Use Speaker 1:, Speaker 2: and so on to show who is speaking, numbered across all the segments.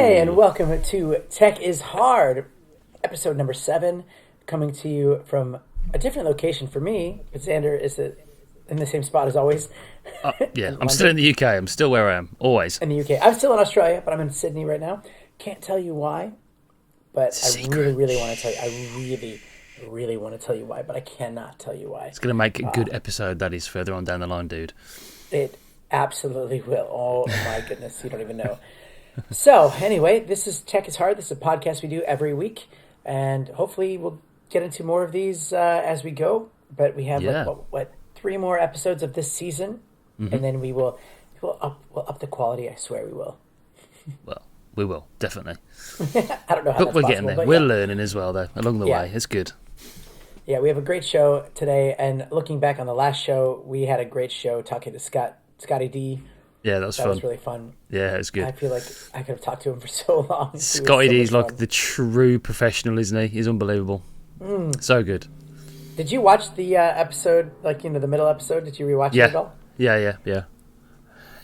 Speaker 1: Hey, and welcome to Tech is Hard, episode number 7, coming to you from a different location for me, but Xander is in the same spot as always.
Speaker 2: Yeah, I'm still in the UK. I'm still where I am, always.
Speaker 1: In the UK. I'm still in Australia, but I'm in Sydney right now. Can't tell you why, but I really want to tell you. I really want to tell you why, but I cannot tell you why.
Speaker 2: It's going to make a good episode, that is, further on down the line, dude.
Speaker 1: It absolutely will. Oh, my goodness. You don't even know. So, anyway, this is Tech is Hard. This is a podcast we do every week, and hopefully we'll get into more of these as we go. But we have, what 3 more episodes of this season, and then we'll up the quality. I swear we will.
Speaker 2: Well, we will, definitely.
Speaker 1: I don't know how
Speaker 2: but
Speaker 1: that's
Speaker 2: we're
Speaker 1: possible,
Speaker 2: getting there. We're learning as well, though, along the way. It's good.
Speaker 1: Yeah, we have a great show today, and looking back on the last show, we had a great show talking to Scotty D.
Speaker 2: Yeah, that was fun.
Speaker 1: That was really fun.
Speaker 2: Yeah, it was good.
Speaker 1: I feel like I could have talked to him for so long.
Speaker 2: Scotty D is like the true professional, isn't he? He's unbelievable. So good.
Speaker 1: Did you watch the episode, the middle episode? Did you rewatch it at all?
Speaker 2: Yeah.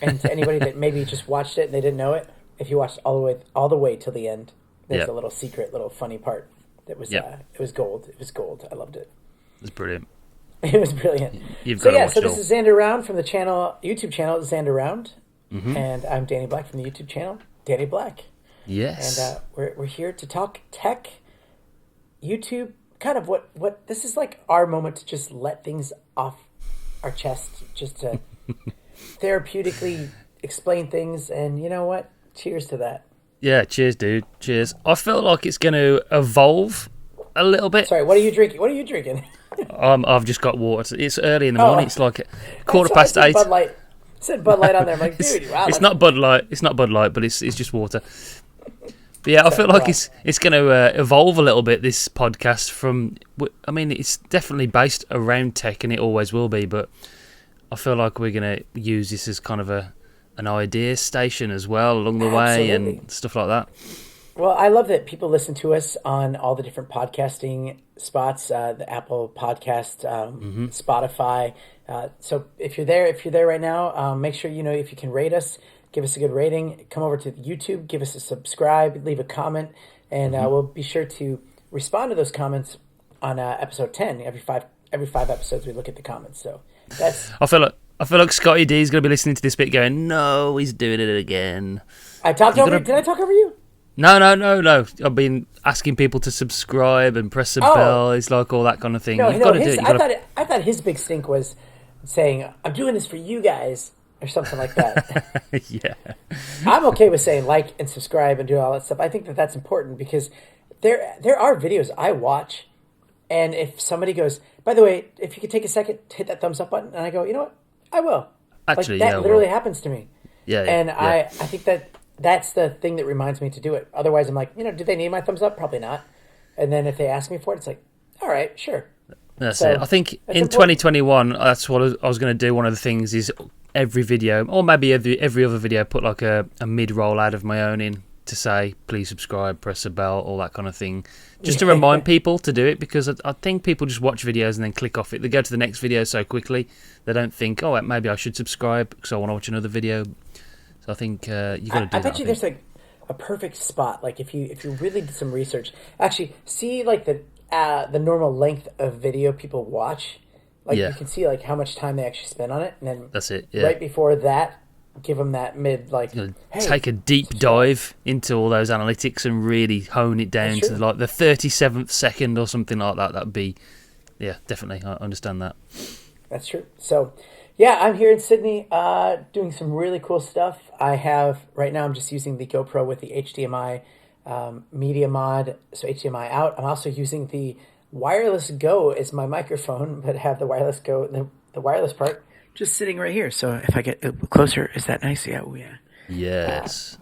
Speaker 1: And to anybody that maybe just watched it and they didn't know it, if you watched all the way till the end, there's a little secret, little funny part that was it was gold. It was gold. I loved it.
Speaker 2: It was brilliant.
Speaker 1: It was brilliant.
Speaker 2: You've got to watch
Speaker 1: so
Speaker 2: it
Speaker 1: this
Speaker 2: all.
Speaker 1: is Xander Round from the YouTube channel Xander Round, and I'm Danny Black from the YouTube channel Danny Black.
Speaker 2: Yes.
Speaker 1: And we're here to talk tech, YouTube, kind of what this is like our moment to just let things off our chest, just to therapeutically explain things. And you know what? Cheers to that.
Speaker 2: Yeah, cheers, dude. Cheers. I feel like it's going to evolve a little bit.
Speaker 1: Sorry, what are you drinking?
Speaker 2: I've just got water. It's early in the morning. It's like 8:15.
Speaker 1: Bud Light. It said Bud Light on there. I'm like, dude, wow.
Speaker 2: It's not Bud Light. It's not Bud Light, but it's just water. But yeah, I feel like it's going to evolve a little bit, this podcast. It's definitely based around tech, and it always will be. But I feel like we're going to use this as kind of an idea station as well along the way and stuff like that.
Speaker 1: Well, I love that people listen to us on all the different podcasting spots, the Apple Podcast, Spotify. So if you're there right now, make sure if you can rate us, give us a good rating. Come over to YouTube, give us a subscribe, leave a comment, and we'll be sure to respond to those comments on episode 10. Every five episodes, we look at the comments. So that's.
Speaker 2: I feel like Scotty D is going to be listening to this bit, going, "No, he's doing it again."
Speaker 1: Did I talk over you?
Speaker 2: No. I've been asking people to subscribe and press the bell. It's like all that kind of thing. You've got to do it.
Speaker 1: I thought his big stink was saying, "I'm doing this for you guys," or something like that.
Speaker 2: Yeah.
Speaker 1: I'm okay with saying like and subscribe and do all that stuff. I think that's important because there are videos I watch, and if somebody goes, "By the way, if you could take a second to hit that thumbs up button," and I go, "You know what? I will."
Speaker 2: Actually,
Speaker 1: that literally happens to me.
Speaker 2: Yeah.
Speaker 1: And I think that's the thing that reminds me to do it. Otherwise, I'm like, do they need my thumbs up? Probably not. And then if they ask me for it, it's like, all right, sure.
Speaker 2: That's it. I think in 2021, that's what I was going to do. One of the things is every video, or maybe every other video, put like a mid-roll ad of my own in to say, please subscribe, press the bell, all that kind of thing. Just to remind people to do it, because I think people just watch videos and then click off it. They go to the next video so quickly, they don't think, oh, maybe I should subscribe because I want to watch another video. So I think you got to do that.
Speaker 1: I bet you there's like a perfect spot. Like if you really did some research, actually see like the normal length of video people watch. Like you can see like how much time they actually spend on it, and then
Speaker 2: that's it. Yeah.
Speaker 1: Right before that, give them that
Speaker 2: take a deep dive into all those analytics and really hone it down to like the 37th second or something like that. That'd be definitely. I understand that.
Speaker 1: That's true. So. Yeah, I'm here in Sydney doing some really cool stuff. Right now I'm just using the GoPro with the HDMI media mod, so HDMI out. I'm also using the wireless Go as my microphone, but have the wireless Go, the wireless part, just sitting right here. So if I get closer, is that nice? Yeah, yeah.
Speaker 2: Yes.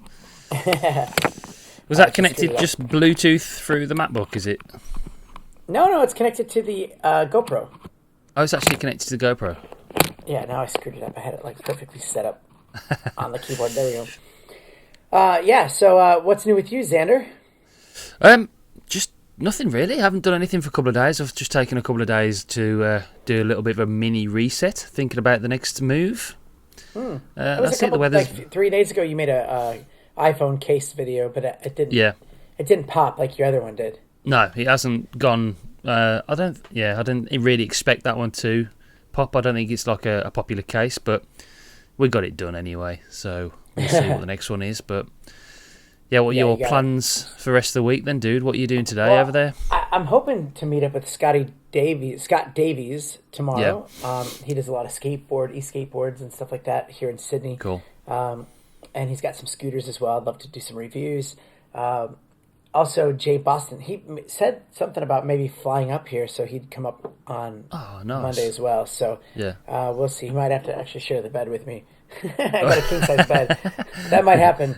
Speaker 2: Was that connected just Bluetooth through the MacBook, is it?
Speaker 1: No, it's connected to the GoPro.
Speaker 2: Oh, it's actually connected to the GoPro.
Speaker 1: Yeah, now I screwed it up. I had it like perfectly set up on the keyboard. There we go. So what's new with you, Xander?
Speaker 2: Just nothing really. I haven't done anything for a couple of days. I've just taken a couple of days to do a little bit of a mini reset, thinking about the next move.
Speaker 1: That's it. The weather's... 3 days ago, you made a iPhone case video, but it didn't.
Speaker 2: Yeah.
Speaker 1: It didn't pop like your other one did.
Speaker 2: No, it hasn't gone. I didn't really expect that one to pop. I don't think it's like a popular case, but we got it done anyway. So we'll see what the next one is. But yeah, what are your plans for the rest of the week then, dude? What are you doing today over there?
Speaker 1: I'm hoping to meet up with Scott Davies tomorrow. Yeah. He does a lot of e-skateboards and stuff like that here in Sydney.
Speaker 2: Cool.
Speaker 1: And he's got some scooters as well. I'd love to do some reviews. Also, Jay Boston, he said something about maybe flying up here, so he'd come up on Monday as well. So
Speaker 2: yeah,
Speaker 1: we'll see. He might have to actually share the bed with me. I got a king size bed. That might happen.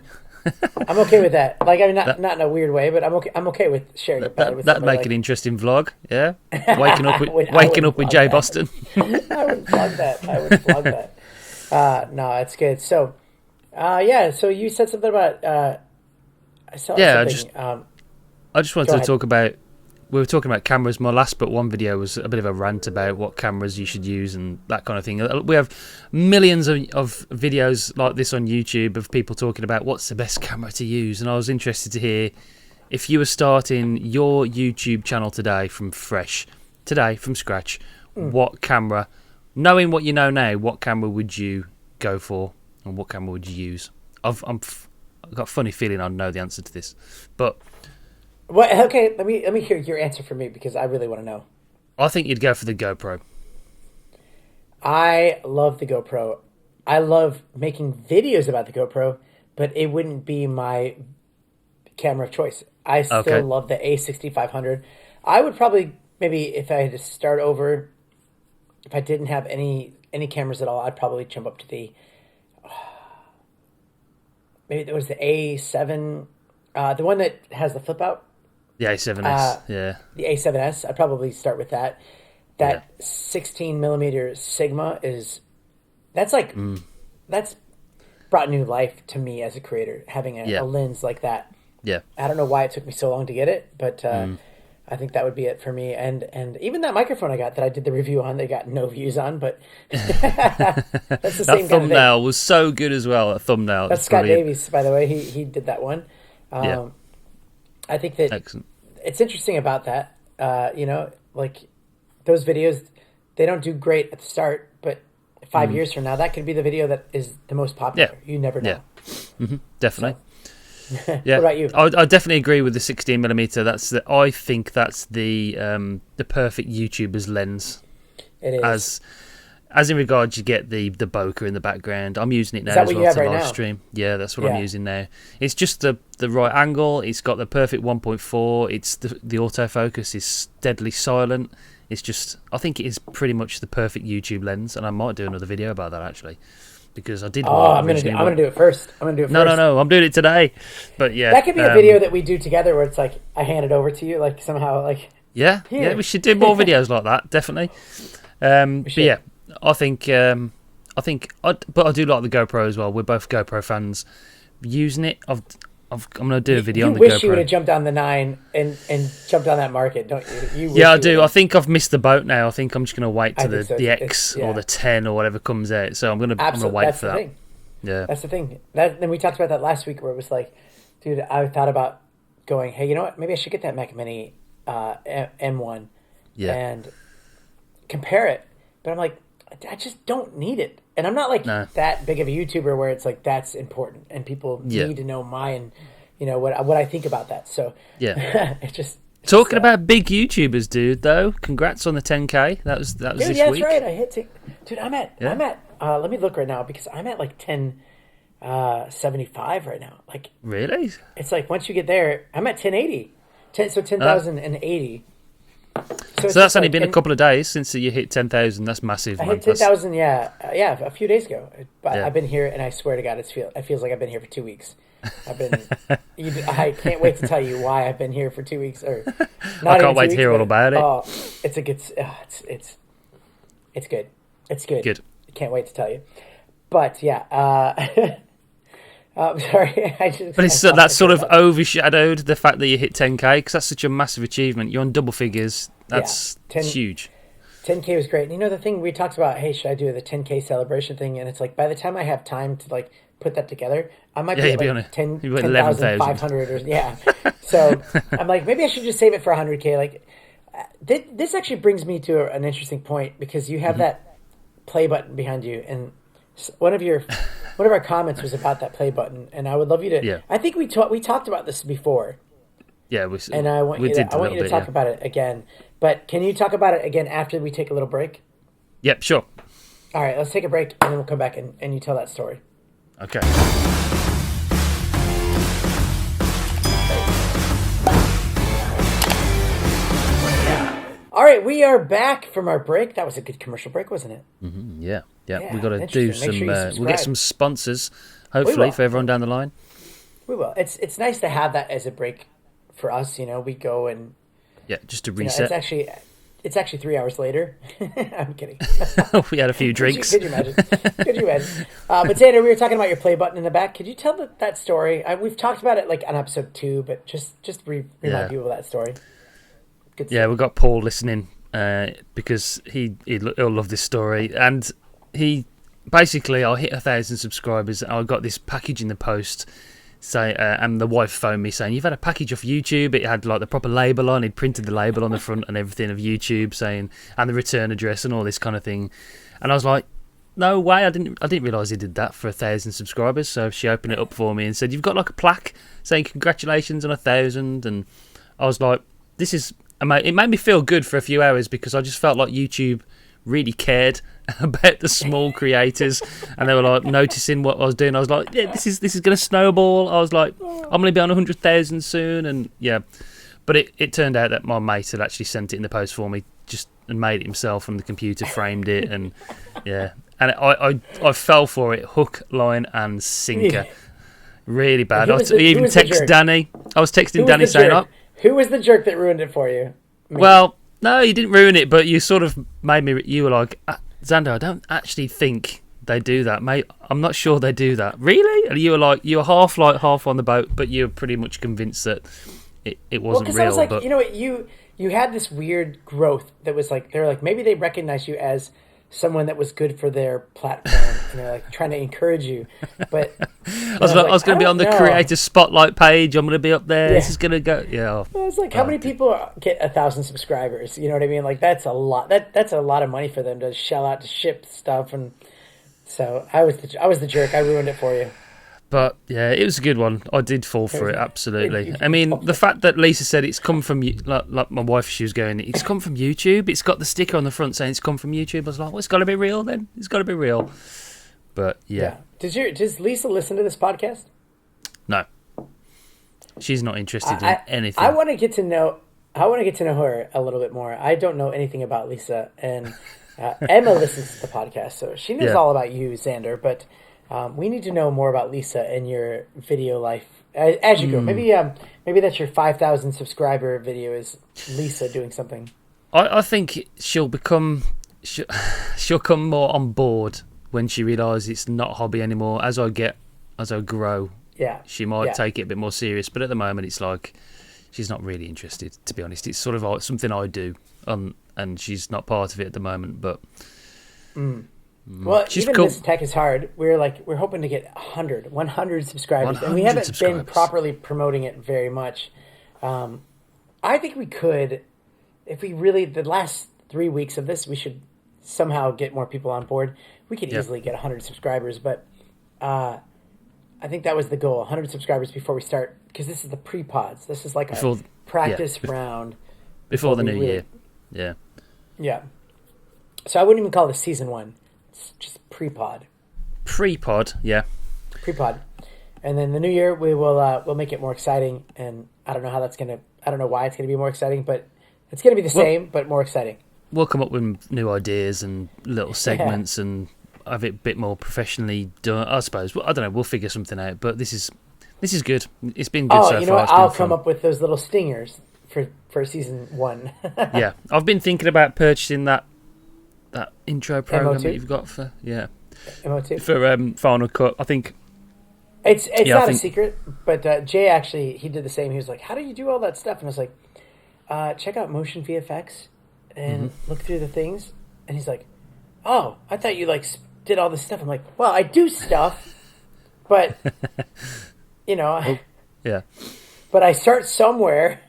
Speaker 1: I'm okay with that. Like, I mean, not in a weird way, but I'm okay with sharing a bed with
Speaker 2: that'd make an interesting vlog. Yeah, waking up with Jay Boston.
Speaker 1: I would vlog that. No, it's good. So, So you said something about. I
Speaker 2: just wanted to talk about. We were talking about cameras. My last but one video was a bit of a rant about what cameras you should use and that kind of thing. We have millions of videos like this on YouTube of people talking about what's the best camera to use, and I was interested to hear if you were starting your YouTube channel today from scratch. What camera, knowing what you know now, what camera would you go for, and what camera would you use? I've got a funny feeling I know the answer to this, but.
Speaker 1: Well, okay, let me hear your answer for me because I really want to know.
Speaker 2: I think you'd go for the GoPro.
Speaker 1: I love the GoPro. I love making videos about the GoPro, but it wouldn't be my camera of choice. I still love the A6500. I would probably, maybe if I had to start over, if I didn't have any cameras at all, I'd probably jump up to the, maybe there was the A7, the one that has the flip out.
Speaker 2: The A7S, yeah.
Speaker 1: The A7S, I'd probably start with that. That 16 millimeter Sigma that's brought new life to me as a creator, having a lens like that.
Speaker 2: Yeah.
Speaker 1: I don't know why it took me so long to get it, but I think that would be it for me. And even that microphone I got that I did the review on, they got no views on, but that's the same
Speaker 2: thumbnail kind of was so good as well. That thumbnail.
Speaker 1: That's Scott Davies, by the way. He did that one. I think that excellent. It's interesting about that. Like those videos, they don't do great at the start, but 5 years from now, that could be the video that is the most popular. You never know.
Speaker 2: Yeah, definitely.
Speaker 1: So. Yeah. What about you?
Speaker 2: I definitely agree with the 16mm. I think that's the perfect YouTuber's lens.
Speaker 1: It is.
Speaker 2: As in regards, you get the bokeh in the background. I'm using it now as well to live stream. Yeah, that's what I'm using now. It's just the right angle. It's got the perfect 1.4. It's the autofocus is deadly silent. It's just, I think it is pretty much the perfect YouTube lens, and I might do another video about that actually, because I did.
Speaker 1: I'm gonna do it first.
Speaker 2: No, I'm doing it today. But yeah,
Speaker 1: that could be a video that we do together, where it's like I hand it over to you, like somehow, like
Speaker 2: yeah, we should do more videos like that, definitely. But yeah. I think, but I do like the GoPro as well. We're both GoPro fans. Using it, I'm going to do a video on the GoPro.
Speaker 1: You wish you would have jumped on the 9 and jumped on that market, don't you?
Speaker 2: I do. I think I've missed the boat now. I think I'm just going to wait to the X or the 10 or whatever comes out. So I'm going to wait for that. Thing. Yeah, that's the thing. Then we talked about that last week, where it was like, dude, I thought about going, hey, you know what? Maybe I should get that Mac Mini M1 and compare it. But I'm like, I just don't need it. And I'm not like that big of a YouTuber where it's like that's important and people need to know what I think about that. So it's just talking about big YouTubers, dude. Though, congrats on the 10K. That was this week. That's right. I hit. Dude, I'm at. Let me look right now because I'm at like 1075 right now. Like really? It's like once you get there, I'm at 1080. 10,080. So that's only been a couple of days since you hit 10,000. That's massive. I hit 10,000, a few days ago. But I've been here, and I swear to God, it feels like I've been here for 2 weeks. I can't wait to tell you why I've been here for 2 weeks. Or not I can't wait to hear all about it. Oh, it's a good. It's good. It's good. Good. I can't wait to tell you. But yeah. I'm sorry. That's sort of overshadowed the fact that you hit 10K because that's such a massive achievement. You're on double figures. That's huge. 10K was great. And the thing we talked about, hey, should I do the 10K celebration thing? And it's like by the time I have time to like
Speaker 1: put that together, I might
Speaker 2: Yeah,
Speaker 1: be
Speaker 2: you'd
Speaker 1: at
Speaker 2: be on
Speaker 1: like
Speaker 2: it. You'd be at
Speaker 1: 10,500 or yeah. So I'm like, maybe I should just save it for 100K. Like this actually brings me to an interesting point because you have that play button behind you, and one of our comments was about that play button, and I would love you to.
Speaker 2: Yeah.
Speaker 1: I think we talked about this before.
Speaker 2: Yeah,
Speaker 1: and I want you to talk about it again. But can you talk about it again after we take a little break?
Speaker 2: Yep, sure.
Speaker 1: All right, let's take a break, and then we'll come back and you tell that story.
Speaker 2: Okay.
Speaker 1: All right, we are back from our break. That was a good commercial break, wasn't it?
Speaker 2: Mm-hmm, yeah.
Speaker 1: Yeah,
Speaker 2: We've got to do some.
Speaker 1: Sure
Speaker 2: we'll get some sponsors, hopefully, for everyone down the line.
Speaker 1: We will. It's nice to have that as a break for us. We go and
Speaker 2: just to reset.
Speaker 1: It's actually 3 hours later. I'm kidding.
Speaker 2: We had a few drinks.
Speaker 1: Could you imagine? But Xander, we were talking about your play button in the back. Could you tell that story? We've talked about it like on episode 2, but just remind people of that story. Good story.
Speaker 2: Yeah, we've got Paul listening because he'll love this story. And he basically, I hit 1,000 subscribers. I got this package in the post. And the wife phoned me saying, "You've had a package off YouTube." It had like the proper label on. He'd printed the label on the front and everything of YouTube, saying, and the return address and all this kind of thing. And I was like, "No way! I didn't realise he did that for 1,000 subscribers." So she opened it up for me and said, "You've got like a plaque saying congratulations on 1,000." And I was like, "This is." It made me feel good for a few hours because I just felt like YouTube really cared about the small creators, and they were like noticing what I was doing. I was like, yeah, this is going to snowball. I was like, I'm going to be on 100,000 soon, and yeah. But it turned out that my mate had actually sent it in the post for me, and made it himself on the computer, framed it, and yeah. And I fell for it, hook, line, and sinker, really bad. I even texted Danny. I was texting Danny saying,
Speaker 1: "Who was the jerk that ruined it for you?"
Speaker 2: Well, no, you didn't ruin it, but you sort of made me. You were like, Xander, I don't actually think they do that, mate. I'm not sure they do that. Really? And you were like, you were half on the boat, but you were pretty much convinced that it wasn't real. I was like,
Speaker 1: but... you had this weird growth that was like, they're like, maybe they recognize you as someone that was good for their platform, and they're like trying to encourage you. But
Speaker 2: I was going to be on the creator spotlight page. I'm going to be up there. Yeah. This is going to go. Yeah.
Speaker 1: It's like, how many people get 1,000 subscribers? You know what I mean? Like that's a lot. That's a lot of money for them to shell out to ship stuff. And so I was the jerk. I ruined it for you.
Speaker 2: But yeah, it was a good one. I did fall for it, absolutely. I mean, the fact that Lisa said it's come from, like my wife, she was going, it's come from YouTube. It's got the sticker on the front saying it's come from YouTube. I was like, well, it's got to be real then. It's got to be real. But yeah.
Speaker 1: Does Lisa listen to this podcast?
Speaker 2: No. She's not interested in anything.
Speaker 1: I want to get to know her a little bit more. I don't know anything about Lisa, and Emma listens to the podcast, so she knows all about you, Xander, but... we need to know more about Lisa and your video life as you go. Maybe that's your 5,000 subscriber video is Lisa doing something.
Speaker 2: I think she'll come more on board when she realises it's not a hobby anymore. As I grow, she might take it a bit more serious. But at the moment, it's like she's not really interested. To be honest, it's sort of like something I do, and she's not part of it at the moment. But.
Speaker 1: Well, even this tech is hard. We're hoping to get 100 subscribers, and we haven't been properly promoting it very much. I think we could, if we really, the last 3 weeks of this, we should somehow get more people on board. We could easily get 100 subscribers, but I think that was the goal, 100 subscribers before we start, because this is the pre-pods. This is like a practice round.
Speaker 2: Before the new year. Yeah.
Speaker 1: Yeah. So I wouldn't even call this season 1. It's just pre-pod.
Speaker 2: Pre-pod, yeah.
Speaker 1: Pre-pod. And then the new year, we'll make it more exciting, and I don't know why it's gonna be more exciting, but it's gonna be the same, but more exciting.
Speaker 2: We'll come up with new ideas and little segments and have it a bit more professionally done, I suppose. I don't know, we'll figure something out, but this is good. It's been good so far.
Speaker 1: What? I'll come up with those little stingers for season 1.
Speaker 2: Yeah. I've been thinking about purchasing that intro program
Speaker 1: MO2?
Speaker 2: that you've got for
Speaker 1: MO2?
Speaker 2: For Final Cut. I think
Speaker 1: it's not a secret, but Jay actually, he did the same. He was like, how do you do all that stuff? And I was like, check out Motion VFX and look through the things. And he's like, oh, I thought you did all this stuff. I'm like, well, I do stuff, But you know,
Speaker 2: Oh, yeah.
Speaker 1: but I start somewhere.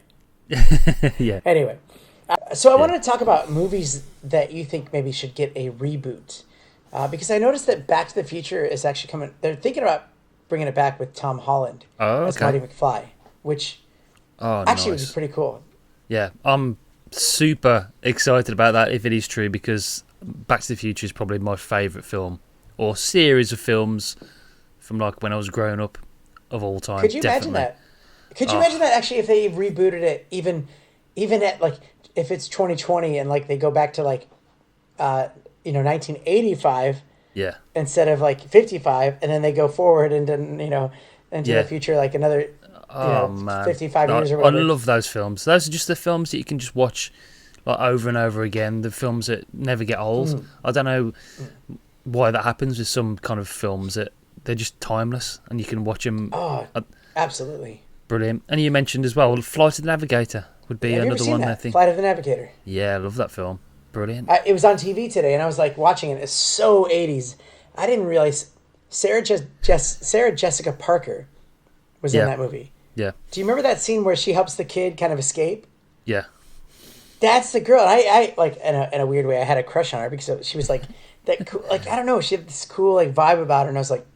Speaker 2: Yeah.
Speaker 1: Anyway, so I
Speaker 2: Yeah.
Speaker 1: wanted to talk about movies that you think maybe should get a reboot, because I noticed that Back to the Future is actually coming. They're thinking about bringing it back with Tom Holland
Speaker 2: Oh,
Speaker 1: as
Speaker 2: okay.
Speaker 1: Marty McFly, which
Speaker 2: Oh,
Speaker 1: actually would be
Speaker 2: nice.
Speaker 1: pretty cool.
Speaker 2: Yeah, I'm super excited about that if it is true, because Back to the Future is probably my favourite film or series of films from like when I was growing up of all time.
Speaker 1: Could you imagine
Speaker 2: Definitely.
Speaker 1: that? Could you imagine
Speaker 2: Oh,
Speaker 1: that actually if they rebooted it, even at like if it's 2020 and like they go back to like 1985
Speaker 2: yeah.
Speaker 1: instead of like 55, and then they go forward into into the
Speaker 2: Yeah.
Speaker 1: future like another
Speaker 2: Oh man,
Speaker 1: 55
Speaker 2: I,
Speaker 1: years or
Speaker 2: I
Speaker 1: whatever.
Speaker 2: love those films. Those are just the films that you can just watch like over and over again. The films that never get old. I don't know why that happens with some kind of films that they're just timeless and you can watch them.
Speaker 1: Oh, absolutely.
Speaker 2: Brilliant. And you mentioned as well, Flight of the Navigator would be
Speaker 1: Have you ever
Speaker 2: another
Speaker 1: seen
Speaker 2: one. I
Speaker 1: that
Speaker 2: think.
Speaker 1: Flight of the Navigator?
Speaker 2: Yeah, I love that film. Brilliant.
Speaker 1: It was on TV today, and I was like watching it. It's so 80s. I didn't realize Sarah Jessica Parker was in
Speaker 2: Yeah,
Speaker 1: that movie.
Speaker 2: yeah,
Speaker 1: Do you remember that scene where she helps the kid kind of escape?
Speaker 2: yeah,
Speaker 1: That's the girl. And I like in a weird way. I had a crush on her because she was like that cool. Like I don't know. She had this cool like vibe about her, and I was like,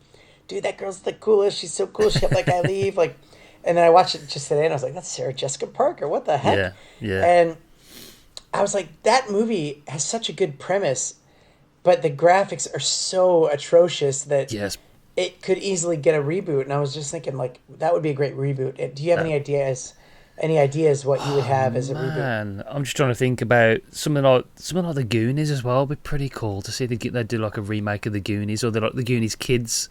Speaker 1: dude, that girl's the coolest. She's so cool. She helped that guy leave. Like, and then I watched it just today, and I was like, that's Sarah Jessica Parker. What the heck?
Speaker 2: yeah, yeah.
Speaker 1: And I was like, that movie has such a good premise, but the graphics are so atrocious that
Speaker 2: Yes.
Speaker 1: it could easily get a reboot. And I was just thinking, like, that would be a great reboot. Do you have
Speaker 2: That,
Speaker 1: any ideas? Any ideas what you would
Speaker 2: oh
Speaker 1: have as a reboot?
Speaker 2: man, I'm just trying to think about something like the Goonies as well. Would be pretty cool to see they do like a remake of the Goonies, or like the Goonies kids.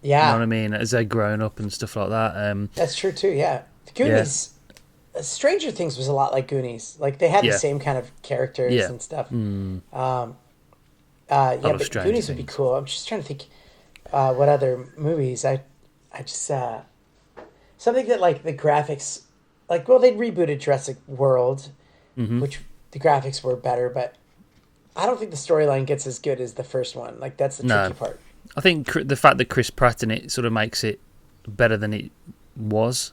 Speaker 2: You know
Speaker 1: Yeah,
Speaker 2: what I mean? As they're growing up and stuff like that.
Speaker 1: that's true too. Yeah,
Speaker 2: Yeah,
Speaker 1: Goonies. Stranger Things was a lot like Goonies. Like they had the
Speaker 2: yeah,
Speaker 1: same kind of characters
Speaker 2: yeah.
Speaker 1: and stuff.
Speaker 2: Mm, I
Speaker 1: Yeah,
Speaker 2: love
Speaker 1: but
Speaker 2: Stranger
Speaker 1: Goonies would be
Speaker 2: Things.
Speaker 1: cool. I'm just trying to think what other movies. I just something that like the graphics, like well, they rebooted Jurassic World,
Speaker 2: Hmm.
Speaker 1: which the graphics were better, but I don't think the storyline gets as good as the first one. Like that's the tricky
Speaker 2: No,
Speaker 1: part.
Speaker 2: I think the fact that Chris Pratt in it sort of makes it better than it was.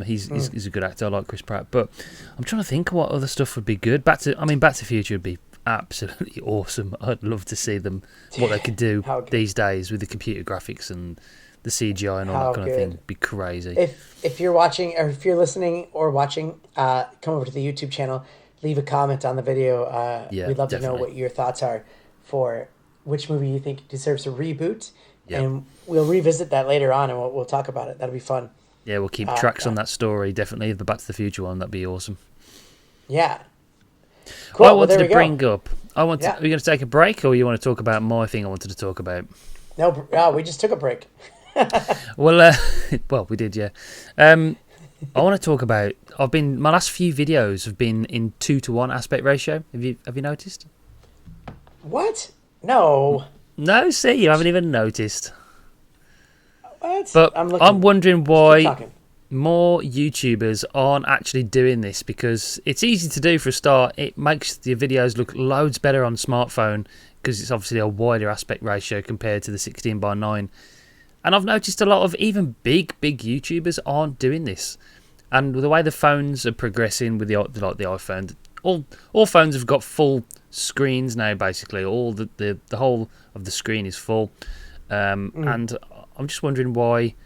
Speaker 2: He's a good actor. I like Chris Pratt, but I'm trying to think what other stuff would be good. Back to Future would be absolutely awesome. I'd love to see them what they could do
Speaker 1: How good?
Speaker 2: these days with the computer graphics and the CGI and all
Speaker 1: How
Speaker 2: that kind of thing.
Speaker 1: good?
Speaker 2: Be crazy.
Speaker 1: If you're watching or if you're listening or watching, come over to the YouTube channel, leave a comment on the video.
Speaker 2: Yeah,
Speaker 1: We'd love to know
Speaker 2: definitely.
Speaker 1: what your thoughts are for which movie you think deserves a reboot,
Speaker 2: Yeah,
Speaker 1: and we'll revisit that later on, and we'll talk about it. That'll be fun.
Speaker 2: yeah. We'll keep
Speaker 1: Uh,
Speaker 2: tracks
Speaker 1: uh,
Speaker 2: on that story. Definitely the Back to the Future one. That'd be awesome.
Speaker 1: yeah,
Speaker 2: What I
Speaker 1: cool. Well, there
Speaker 2: wanted
Speaker 1: we
Speaker 2: to
Speaker 1: go.
Speaker 2: bring up.
Speaker 1: Yeah.
Speaker 2: Are you going to take a break, or you want to talk about my thing I wanted to talk about?
Speaker 1: No, we just took a break.
Speaker 2: Well, well, we did, yeah. I want to talk about. My last few videos have been in 2:1 aspect ratio. Have you noticed?
Speaker 1: What? No.
Speaker 2: No, see, you haven't even noticed.
Speaker 1: What?
Speaker 2: But
Speaker 1: I'm looking.
Speaker 2: I'm wondering
Speaker 1: Keep
Speaker 2: why
Speaker 1: talking.
Speaker 2: more YouTubers aren't actually doing this, because it's easy to do for a start. It makes the videos look loads better on smartphone because it's obviously a wider aspect ratio compared to the 16:9. And I've noticed a lot of even big YouTubers aren't doing this. And with the way the phones are progressing with the iPhone, all phones have got full screens now. Basically, all the whole of the screen is full. And I'm just wondering why.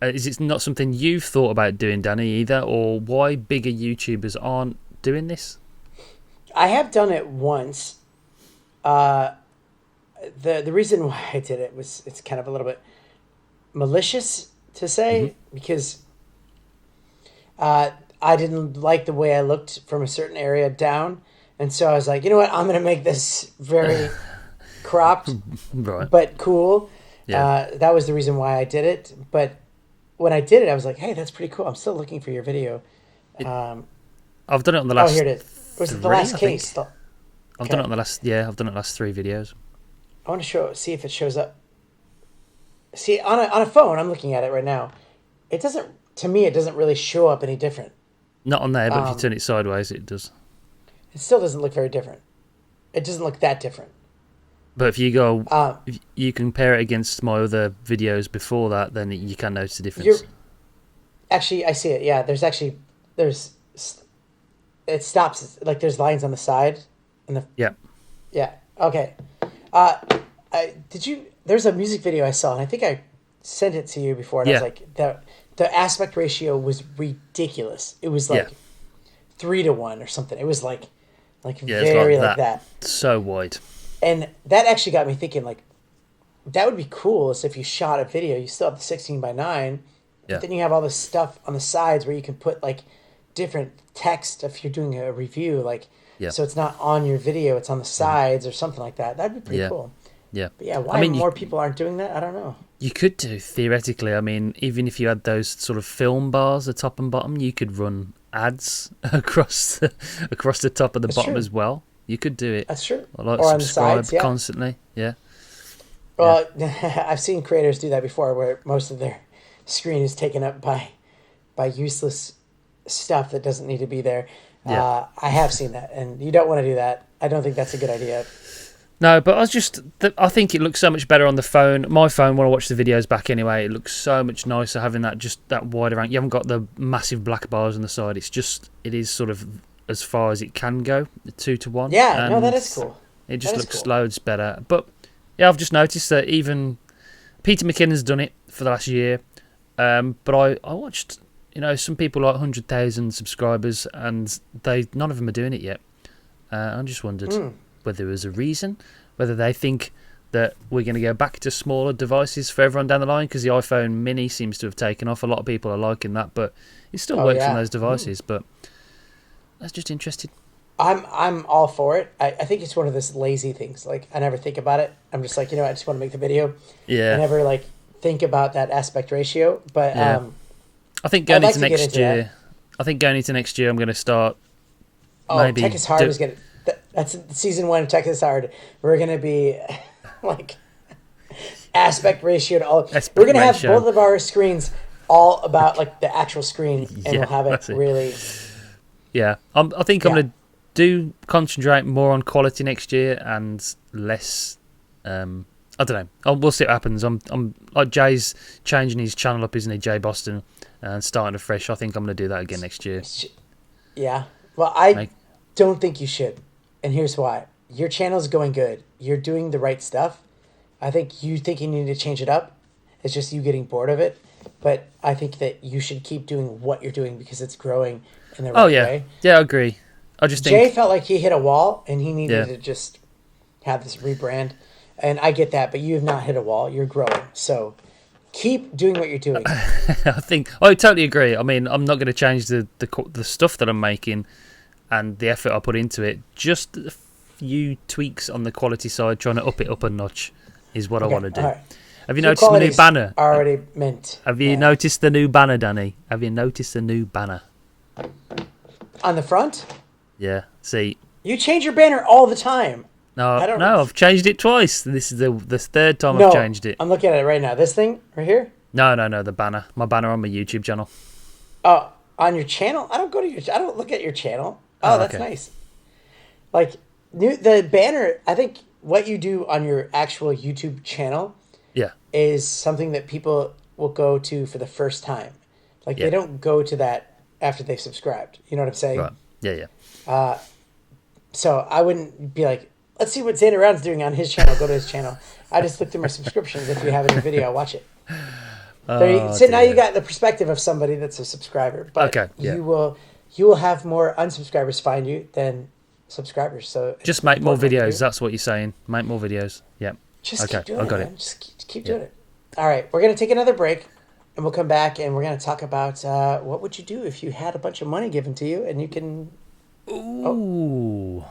Speaker 2: Is it not something you've thought about doing, Danny, either, or why bigger YouTubers aren't doing this?
Speaker 1: I have done it once. The reason why I did it was it's kind of a little bit malicious to say because I didn't like the way I looked from a certain area down, and so I was like, you know what, I'm gonna make this very cropped
Speaker 2: Right.
Speaker 1: but cool.
Speaker 2: Yeah.
Speaker 1: That was the reason why I did it. But when I did it, I was like, hey, that's pretty cool. I'm still looking for your video.
Speaker 2: I've done it on the
Speaker 1: Oh,
Speaker 2: last.
Speaker 1: here it is. Was it the
Speaker 2: three,
Speaker 1: last
Speaker 2: I think.
Speaker 1: case?
Speaker 2: I've done it on the last. Yeah, I've done it on the last 3 videos.
Speaker 1: I want to see if it shows up. See, on a phone, I'm looking at it right now. It doesn't, to me, it doesn't really show up any different.
Speaker 2: Not on there, but if you turn it sideways, it does.
Speaker 1: It still doesn't look very different. It doesn't look that different.
Speaker 2: But if you go,
Speaker 1: Um,
Speaker 2: if you compare it against my other videos before that, then you can notice the difference.
Speaker 1: Actually, I see it. Yeah, there's it stops. Like there's lines on the side, and the
Speaker 2: Yeah.
Speaker 1: yeah. Okay. Uh, did you? There's a music video I saw, and I think I sent it to you before, and I was
Speaker 2: Yeah.
Speaker 1: like, the aspect ratio was ridiculous. It was
Speaker 2: Yeah.
Speaker 1: like 3-1 or something. It was like
Speaker 2: Yeah, it's
Speaker 1: very
Speaker 2: like
Speaker 1: like that.
Speaker 2: so wide.
Speaker 1: And that actually got me thinking, like, that would be cool is if you shot a video, you still have the 16:9,
Speaker 2: Yeah.
Speaker 1: but then you have all this stuff on the sides where you can put, like, different text if you're doing a review, like,
Speaker 2: Yeah.
Speaker 1: so it's not on your video, it's on the sides or something like that. That'd be pretty
Speaker 2: Yeah.
Speaker 1: cool.
Speaker 2: Yeah.
Speaker 1: But yeah, why
Speaker 2: I mean,
Speaker 1: more people aren't doing that, I don't know.
Speaker 2: you could do theoretically. I mean, even if you had those sort of film bars at top and bottom, you could run ads across the top and the
Speaker 1: That's
Speaker 2: bottom
Speaker 1: true.
Speaker 2: as well. You could do it.
Speaker 1: That's true.
Speaker 2: Like
Speaker 1: Or on the
Speaker 2: subscribe
Speaker 1: sides, yeah.
Speaker 2: constantly. Yeah.
Speaker 1: Well, I've seen creators do that before where most of their screen is taken up by useless stuff that doesn't need to be there.
Speaker 2: Yeah.
Speaker 1: I have seen that, and you don't want to do that. I don't think that's a good idea.
Speaker 2: No, but I think it looks so much better on the phone. My phone, when I watch the videos back anyway, it looks so much nicer having that wider angle. You haven't got the massive black bars on the side. It is sort of as far as it can go, 2-1.
Speaker 1: Yeah, no, that is cool.
Speaker 2: It just
Speaker 1: That is
Speaker 2: looks
Speaker 1: cool.
Speaker 2: loads better. But yeah, I've just noticed that even Peter McKinnon's done it for the last year. But I watched, some people like 100,000 subscribers, and none of them are doing it yet. I just wondered whether there was a reason, whether they think that we're going to go back to smaller devices further on down the line, because the iPhone mini seems to have taken off. A lot of people are liking that, but it still works on those devices. But that's just interesting.
Speaker 1: I'm all for it. I think it's one of those lazy things. Like, I never think about it. I'm just like, I just want to make the video.
Speaker 2: Yeah.
Speaker 1: I never like think about that aspect ratio. But
Speaker 2: Yeah. I think going
Speaker 1: I'd like
Speaker 2: into
Speaker 1: to get
Speaker 2: next
Speaker 1: into
Speaker 2: year, I think going into next year, I'm going to start. Maybe
Speaker 1: Tech is Hard is gonna. That's season 1 of Tech is Hard. We're gonna be like aspect ratio to all.
Speaker 2: Aspect
Speaker 1: we're gonna have
Speaker 2: ratio.
Speaker 1: both of our screens all about like the actual screen, and we'll have it
Speaker 2: that's it.
Speaker 1: really.
Speaker 2: Yeah, I think I'm going to concentrate more on quality next year and less. I don't know. We'll see what happens. I'm like Jay's changing his channel up, isn't he? Jay Boston, and starting afresh. I think I'm going to do that again next year.
Speaker 1: Yeah. Well, I don't think you should, and here's why. Your channel's going good. You're doing the right stuff. I think you think you need to change it up. It's just you getting bored of it. But I think that you should keep doing what you're doing because it's growing in the right way.
Speaker 2: Yeah, I agree. I just think
Speaker 1: Jay felt like he hit a wall and he needed to just have this rebrand. And I get that, but you have not hit a wall. You're growing. So keep doing what you're doing.
Speaker 2: I totally agree. I mean, I'm not going to change the stuff that I'm making and the effort I put into it. Just a few tweaks on the quality side, trying to up it up a notch is what I want to do.
Speaker 1: Right.
Speaker 2: Have you noticed the new banner?
Speaker 1: Already mint.
Speaker 2: Have you noticed the new banner, Danny? Have you noticed the new banner?
Speaker 1: On the front?
Speaker 2: Yeah. See.
Speaker 1: You change your banner all the time.
Speaker 2: No, I've changed it twice. This is the third time I've changed it.
Speaker 1: I'm looking at it right now. This thing right here?
Speaker 2: No, the banner. My banner on my YouTube channel.
Speaker 1: Oh, on your channel? I don't look at your channel. Oh, that's nice. Like the banner, I think what you do on your actual YouTube channel is something that people will go to for the first time. Like they don't go to that after they've subscribed. You know what I'm saying?
Speaker 2: Right. Yeah.
Speaker 1: So I wouldn't be like, let's see what ZANDER'S doing on his channel. Go to his channel. I just look through my subscriptions. If you have any video, I'll watch it. So now you got the perspective of somebody that's a subscriber. But you will have more unsubscribers find you than subscribers. So
Speaker 2: just make more videos. That's what you're saying. Make more videos. Yeah.
Speaker 1: Just keep doing it, man. Just keep doing it. All right, we're gonna take another break, and we'll come back, and we're gonna talk about what would you do if you had a bunch of money given to you, and you can.
Speaker 2: Ooh.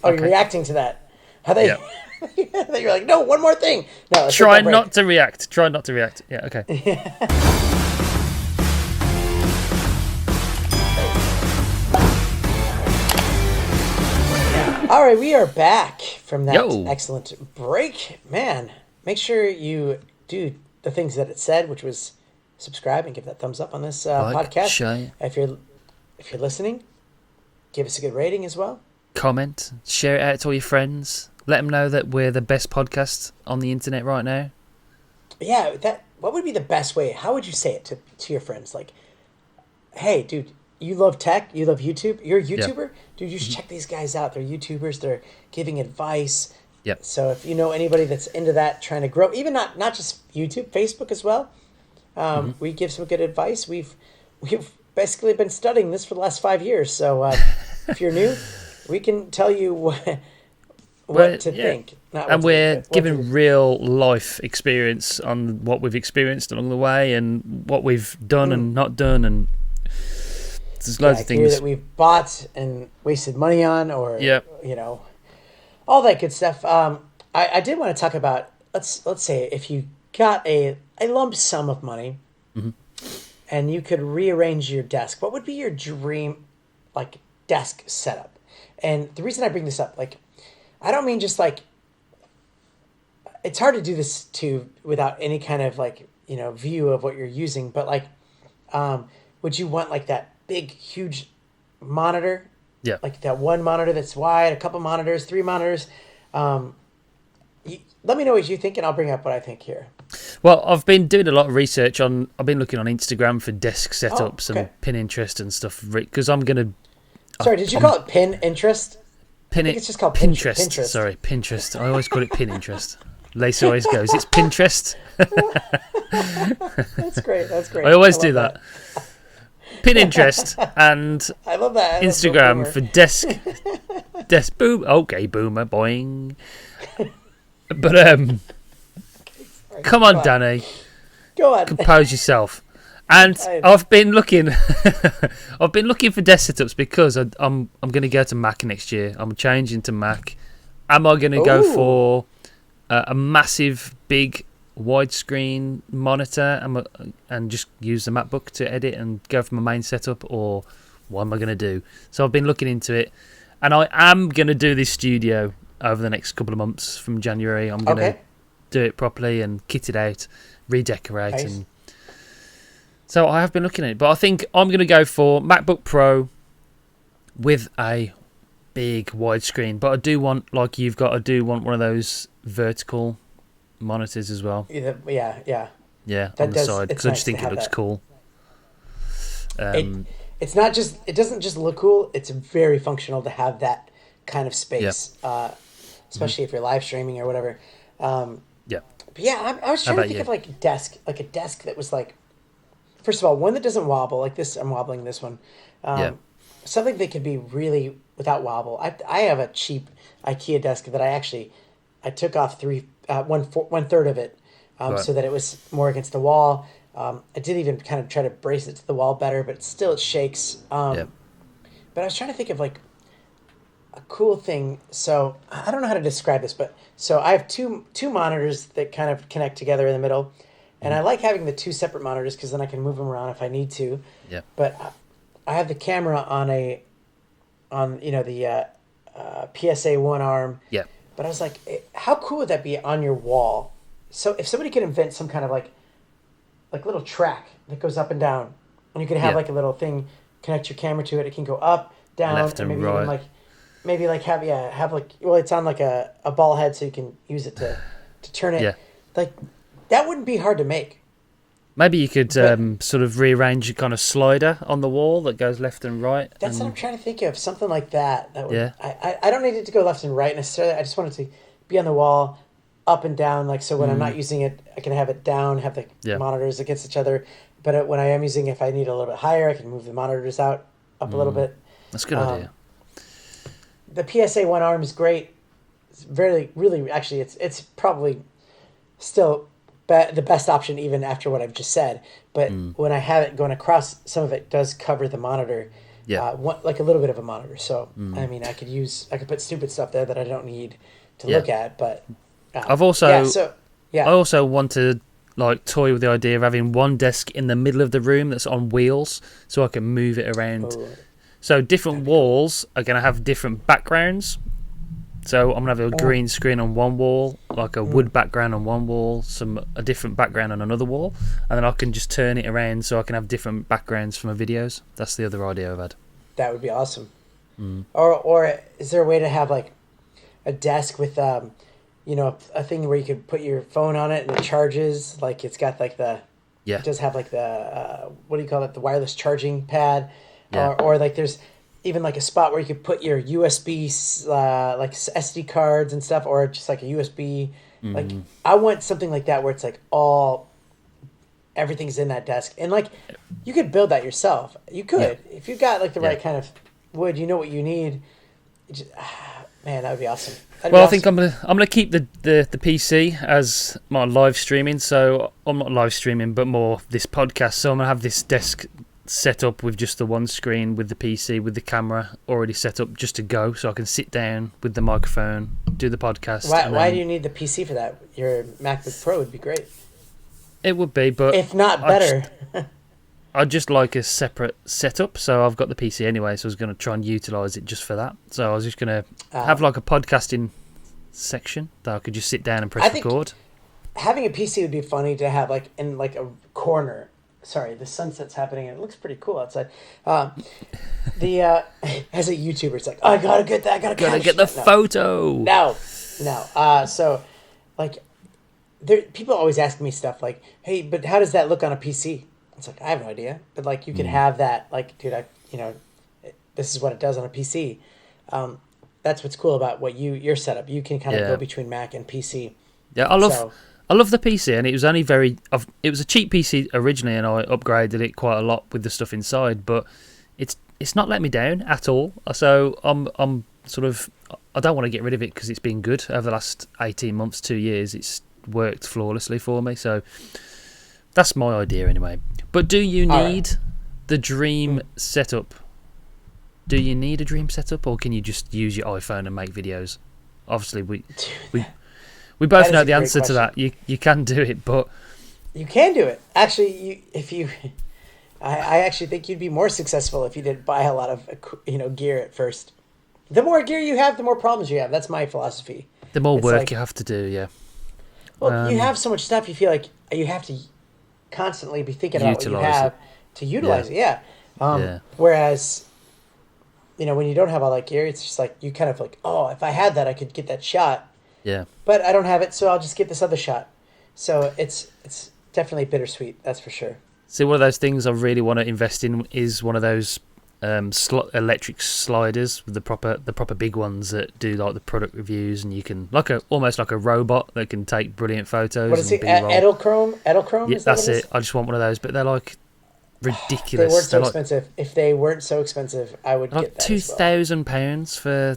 Speaker 1: You're reacting to that. How they? You're like, no, one more thing. No,
Speaker 2: Try not to react. Yeah. Okay.
Speaker 1: All right, we are back from that excellent break. Man, make sure you do the things that it said, which was subscribe and give that thumbs up on this podcast. If you're listening, give us a good rating as well.
Speaker 2: Comment, share it out to all your friends. let them know that we're the best podcast on the internet right now.
Speaker 1: Yeah, what would be the best way? How would you say it to your friends? Like, hey, dude, you love tech, you love YouTube, you're a YouTuber? Dude, you should check these guys out. They're YouTubers, they're giving advice.
Speaker 2: Yep.
Speaker 1: So if you know anybody that's into that, trying to grow, even not just YouTube, Facebook as well, we give some good advice. We've basically been studying this for the last 5 years. So if you're new, we can tell you what to think.
Speaker 2: And we're giving real life experience on what we've experienced along the way and what we've done and not done, and there's loads of things
Speaker 1: that we've bought and wasted money on, or you know, all that good stuff. I did want to talk about, let's say if you got a lump sum of money and you could rearrange your desk, what would be your dream like desk setup? And the reason I bring this up, like, I don't mean just like, it's hard to do this too without any kind of like, you know, view of what you're using, but like, would you want like that big, huge monitor?
Speaker 2: Yeah.
Speaker 1: Like that one monitor that's wide, a couple monitors, 3 monitors. Let me know what you think, and I'll bring up what I think here.
Speaker 2: Well, I've been doing a lot of research I've been looking on Instagram for desk setups and Pinterest and stuff, because I'm going to...
Speaker 1: Sorry, did you call it Pinterest? I think it's just called Pinterest.
Speaker 2: Sorry, Pinterest. I always call it Pinterest. Lacey always goes, it's Pinterest.
Speaker 1: That's great.
Speaker 2: I always do that. Pinterest and
Speaker 1: I love that.
Speaker 2: Instagram for desk boom. Okay, boomer, boing. But come on, Danny.
Speaker 1: Go on.
Speaker 2: Compose yourself. And I've been looking. I've been looking for desk setups because I'm going to go to Mac next year. I'm changing to Mac. Am I going to go for a massive, big, widescreen monitor and just use the MacBook to edit and go for my main setup, or what am I going to do? So I've been looking into it, and I am going to do this studio over the next couple of months from January. I'm going to do it properly and kit it out, redecorate.
Speaker 1: Nice.
Speaker 2: And so I have been looking at it, but I think I'm going to go for MacBook Pro with a big widescreen. But I do want, like you've got, I do want one of those vertical monitors as well.
Speaker 1: Yeah.
Speaker 2: Yeah, on the side, because I just think it looks cool.
Speaker 1: It's not just, it doesn't just look cool, it's very functional to have that kind of space, especially if you're live streaming or whatever. But yeah, I was trying to think of like a desk that was like, first of all, one that doesn't wobble like this. I'm wobbling this one. Something that could be really without wobble. I have a cheap IKEA desk that I took off one third of it, so that it was more against the wall. I did even kind of try to brace it to the wall better, but still it shakes. But I was trying to think of like a cool thing. So I don't know how to describe this, but so I have two monitors that kind of connect together in the middle, and I like having the 2 separate monitors because then I can move them around if I need to. Yeah. But I have the camera on the PSA 1 arm. Yeah. But I was like, how cool would that be on your wall? So if somebody could invent some kind of like little track that goes up and down, and you could have like a little thing, connect your camera to it. It can go up, down,
Speaker 2: left and
Speaker 1: maybe
Speaker 2: right.
Speaker 1: It's on like a ball head, so you can use it to turn it. Yeah. Like that wouldn't be hard to make.
Speaker 2: Maybe you could sort of rearrange a kind of slider on the wall that goes left and right.
Speaker 1: That's what I'm trying to think of. Something like that. That would, I don't need it to go left and right necessarily. I just want it to be on the wall, up and down. Like so, when I'm not using it, I can have it down, have the monitors against each other. But when I am using it, if I need a little bit higher, I can move the monitors up a little bit.
Speaker 2: That's a good idea.
Speaker 1: The PSA 1 arm is great. It's really, actually, it's probably still the best option even after what I've just said. But when I have it going across, some of it does cover the monitor, like a little bit of a monitor. So I mean, I could put stupid stuff there that I don't need to look at. But
Speaker 2: I also want to like toy with the idea of having one desk in the middle of the room that's on wheels, so I can move it around. So different walls are going to have different backgrounds. So I'm going to have a green screen on one wall, like a wood background on one wall, a different background on another wall, and then I can just turn it around so I can have different backgrounds for my videos. That's the other idea I've had.
Speaker 1: That would be awesome. Or is there a way to have like, a desk with a thing where you could put your phone on it and it charges. Like it's got like it does have like the what do you call it? The wireless charging pad, or like there's even like a spot where you could put your USB like SD cards and stuff, or just like a USB. Like I want something like that where it's like everything's in that desk, and like you could build that yourself. You could if you got like the right kind of wood. You know what you need. Man, that would be awesome.
Speaker 2: I think I'm gonna keep the PC as my live streaming. So I'm not live streaming, but more this podcast. So I'm gonna have this desk set up with just the one screen, with the PC, with the camera already set up just to go, so I can sit down with the microphone, do the podcast.
Speaker 1: Why do you need the PC for that? Your MacBook Pro would be great.
Speaker 2: It would be, but
Speaker 1: if not better.
Speaker 2: I'd just like a separate setup, so I've got the PC anyway, so I was going to try and utilise it just for that. So I was just going to have like a podcasting section that I could just sit down and press record.
Speaker 1: Having a PC would be funny to have like in like a corner. Sorry, the sunset's happening and it looks pretty cool outside. As a YouTuber, it's like, oh, I gotta get that, gotta
Speaker 2: get the photo.
Speaker 1: No. So like people always ask me stuff like, hey, but how does that look on a PC? It's like, I have no idea, but like you could have that, like, dude, this is what it does on a PC. That's what's cool about your setup. You can kind of go between Mac and PC.
Speaker 2: Yeah, I love the PC, and it was only it was a cheap PC originally, and I upgraded it quite a lot with the stuff inside, but it's not let me down at all. So I'm sort of, I don't want to get rid of it because it's been good over the last 18 months, 2 years. It's worked flawlessly for me, so that's my idea anyway. But do you need the dream setup? Do you need a dream setup, or can you just use your iPhone and make videos? Obviously, we both know the answer to that. You can do it, but
Speaker 1: you can do it. Actually, I actually think you'd be more successful if you didn't buy a lot of gear at first. The more gear you have, the more problems you have. That's my philosophy.
Speaker 2: The more work you have to do, yeah.
Speaker 1: Well, you have so much stuff. You feel like you have to constantly be thinking about what you have to utilize it. Yeah. Whereas, when you don't have all that gear, it's just like you kind of like, oh, if I had that, I could get that shot.
Speaker 2: Yeah.
Speaker 1: But I don't have it, so I'll just get this other shot. So it's definitely bittersweet. That's for sure.
Speaker 2: See, one of those things I really want to invest in is one of those electric sliders with the proper big ones that do like the product reviews, and you can almost like a robot that can take brilliant photos.
Speaker 1: What is it? Edelchrome?
Speaker 2: Yeah, that's it. I just want one of those, but they're like ridiculous.
Speaker 1: They weren't so expensive. If they weren't so expensive, I would get that.
Speaker 2: £2,000 for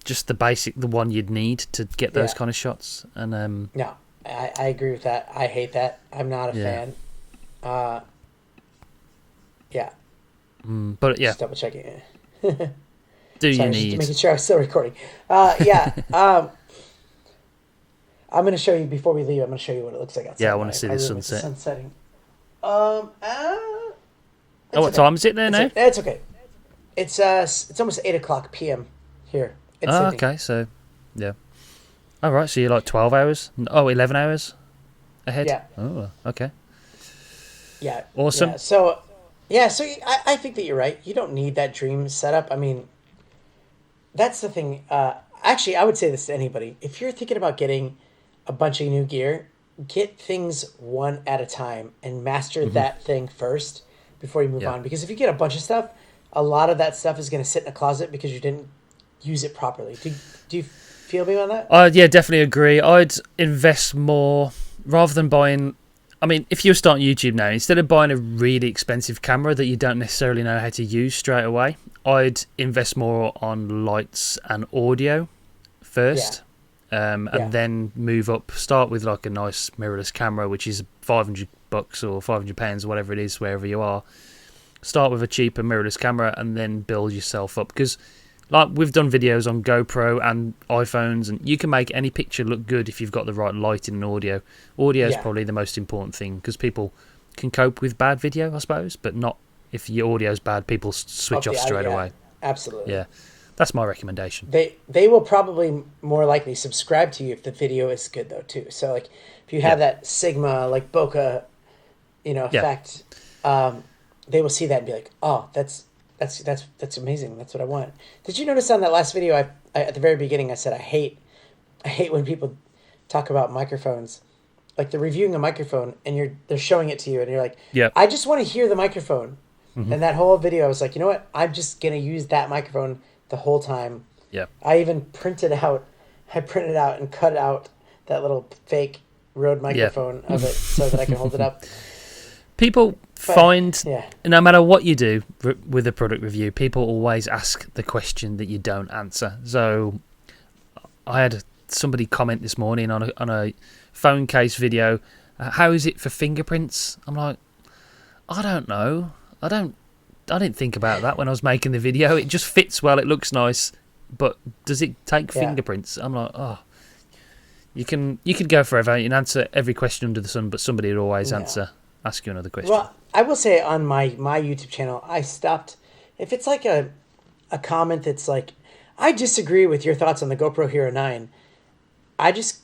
Speaker 2: just the one you'd need to get those kind of shots. And
Speaker 1: no, I agree with that. I hate that. I'm not a fan. Yeah.
Speaker 2: But yeah,
Speaker 1: just double checking it.
Speaker 2: you need?
Speaker 1: Just making sure I was still recording. I'm going to show you before we leave. I'm going to show you what it looks like outside.
Speaker 2: Yeah, I want to see the sunset.
Speaker 1: The sun setting.
Speaker 2: What time is it there now?
Speaker 1: It's okay. It's almost 8:00 p.m. here.
Speaker 2: Okay, so yeah. All right, so you're like 12 hours? 11 hours ahead?
Speaker 1: Yeah.
Speaker 2: Oh, okay.
Speaker 1: Yeah.
Speaker 2: Awesome.
Speaker 1: Yeah, so I think that you're right. You don't need that dream setup. I mean, that's the thing. Actually, I would say this to anybody. If you're thinking about getting a bunch of new gear, get things one at a time and master that thing first before you move on. Because if you get a bunch of stuff, a lot of that stuff is going to sit in a closet because you didn't use it properly. Do you feel me on that?
Speaker 2: Yeah, definitely agree. I'd invest more rather than buying... I mean, if you're starting YouTube now, instead of buying a really expensive camera that you don't necessarily know how to use straight away, I'd invest more on lights and audio first, and then move up. Start with like a nice mirrorless camera, which is $500 or £500 or whatever it is, wherever you are. Start with a cheaper mirrorless camera and then build yourself up. Because like we've done videos on GoPro and iPhones, and you can make any picture look good if you've got the right lighting and audio. Audio is probably the most important thing because people can cope with bad video, I suppose, but not if your audio's bad. People switch off straight away.
Speaker 1: Absolutely.
Speaker 2: Yeah, that's my recommendation.
Speaker 1: They will probably more likely subscribe to you if the video is good though too. So like if you have that Sigma like bokeh, effect, they will see that and be like, oh, that's amazing. That's what I want. Did you notice on that last video at the very beginning, I said I hate when people talk about microphones, like they're reviewing a microphone and they're showing it to you and you're like,
Speaker 2: Yep.
Speaker 1: I just want to hear the microphone. And that whole video, I was like, you know what? I'm just gonna use that microphone the whole time.
Speaker 2: Yeah.
Speaker 1: I even printed out and cut out that little fake Rode microphone of it so that I can hold it up.
Speaker 2: People find, no matter what you do with a product review, people always ask the question that you don't answer. So I had somebody comment this morning on a phone case video, how is it for fingerprints? I'm like, I don't know. I didn't think about that when I was making the video. It just fits well, it looks nice, but does it take fingerprints? I'm like, oh. You could go forever. You can answer every question under the sun, but somebody would always ask you another question.
Speaker 1: Well, I will say on my YouTube channel, I stopped. If it's like a comment that's like, I disagree with your thoughts on the GoPro Hero 9, I just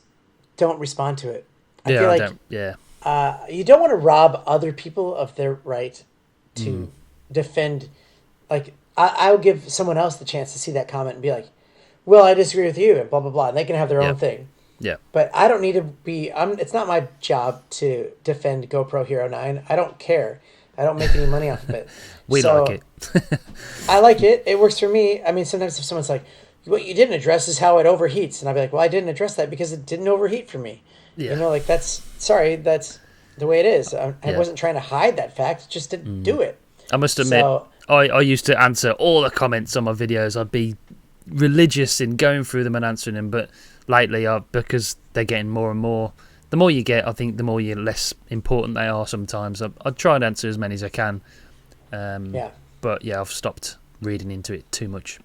Speaker 1: don't respond to it. I feel like you don't want to rob other people of their right to defend. Like, I'll give someone else the chance to see that comment and be like, well, I disagree with you, and blah, blah, blah. And they can have their own thing.
Speaker 2: Yeah.
Speaker 1: But I don't need to be... it's not my job to defend GoPro Hero 9. I don't care. I don't make any money off of it.
Speaker 2: We like it.
Speaker 1: I like it. It works for me. I mean, sometimes if someone's like, what you didn't address is how it overheats. And I'll be like, well, I didn't address that because it didn't overheat for me. Yeah. You know, like, that's the way it is. I wasn't trying to hide that fact. Just didn't do it.
Speaker 2: I must admit, I used to answer all the comments on my videos. I'd be religious in going through them and answering them, but lately, because they're getting more and more, the more you get, I think the more you're less important they are sometimes. I try and answer as many as I can. But yeah, I've stopped reading into it too much.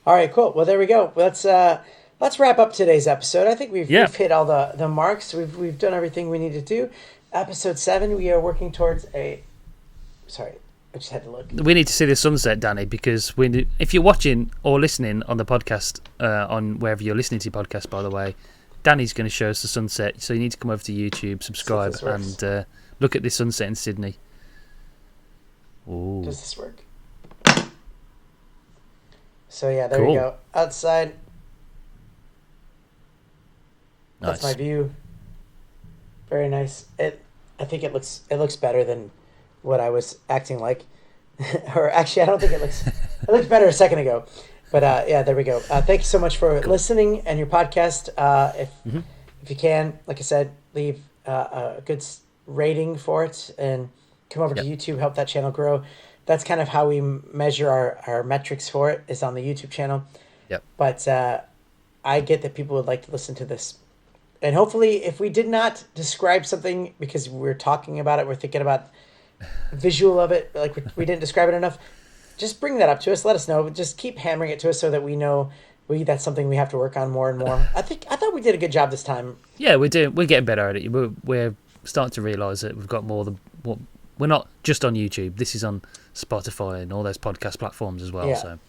Speaker 1: All right, cool. Well, there we go. Let's wrap up today's episode. I think we've hit all the marks. We've done everything we need to do. Episode 7, we are working towards a... Sorry, I just had to look.
Speaker 2: We need to see the sunset, Danny, because if you're watching or listening on the podcast, on wherever you're listening to your podcast, by the way, Danny's going to show us the sunset. So you need to come over to YouTube, subscribe, and look at the sunset in Sydney. Ooh.
Speaker 1: Does this work? So yeah, there you go. Outside. Nice. That's my view. Very nice. I think it looks better than what I was acting like. Or actually, I don't think it looked better a second ago. But yeah, there we go. Thank you so much for listening and your podcast. If you can, like I said, leave a good rating for it and come over to YouTube, help that channel grow. That's kind of how we measure our metrics for it, is on the YouTube channel.
Speaker 2: Yep.
Speaker 1: But I get that people would like to listen to this. And hopefully, if we did not describe something because we're talking about it, we're thinking about visual of it, like we didn't describe it enough, just bring that up to us. Let us know. Just keep hammering it to us so that we know that's something we have to work on more and more. I thought we did a good job this time.
Speaker 2: Yeah, we're getting better at it. We're starting to realise that we've got more than what. We're not just on YouTube. This is on Spotify and all those podcast platforms as well. Yeah. So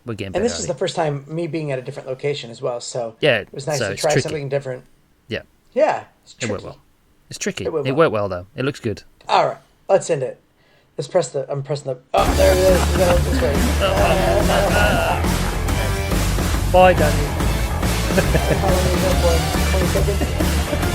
Speaker 2: we're getting better.
Speaker 1: And this is the first time me being at a different location as well. So
Speaker 2: yeah,
Speaker 1: it was nice to try something different.
Speaker 2: Yeah.
Speaker 1: Yeah.
Speaker 2: It worked well. It's tricky. It worked well though. It looks good.
Speaker 1: All right. Let's end it. I'm pressing the... Oh, there it is. We gotta look this way.
Speaker 2: Bye, Daniel.
Speaker 1: How long is that for? 20 seconds?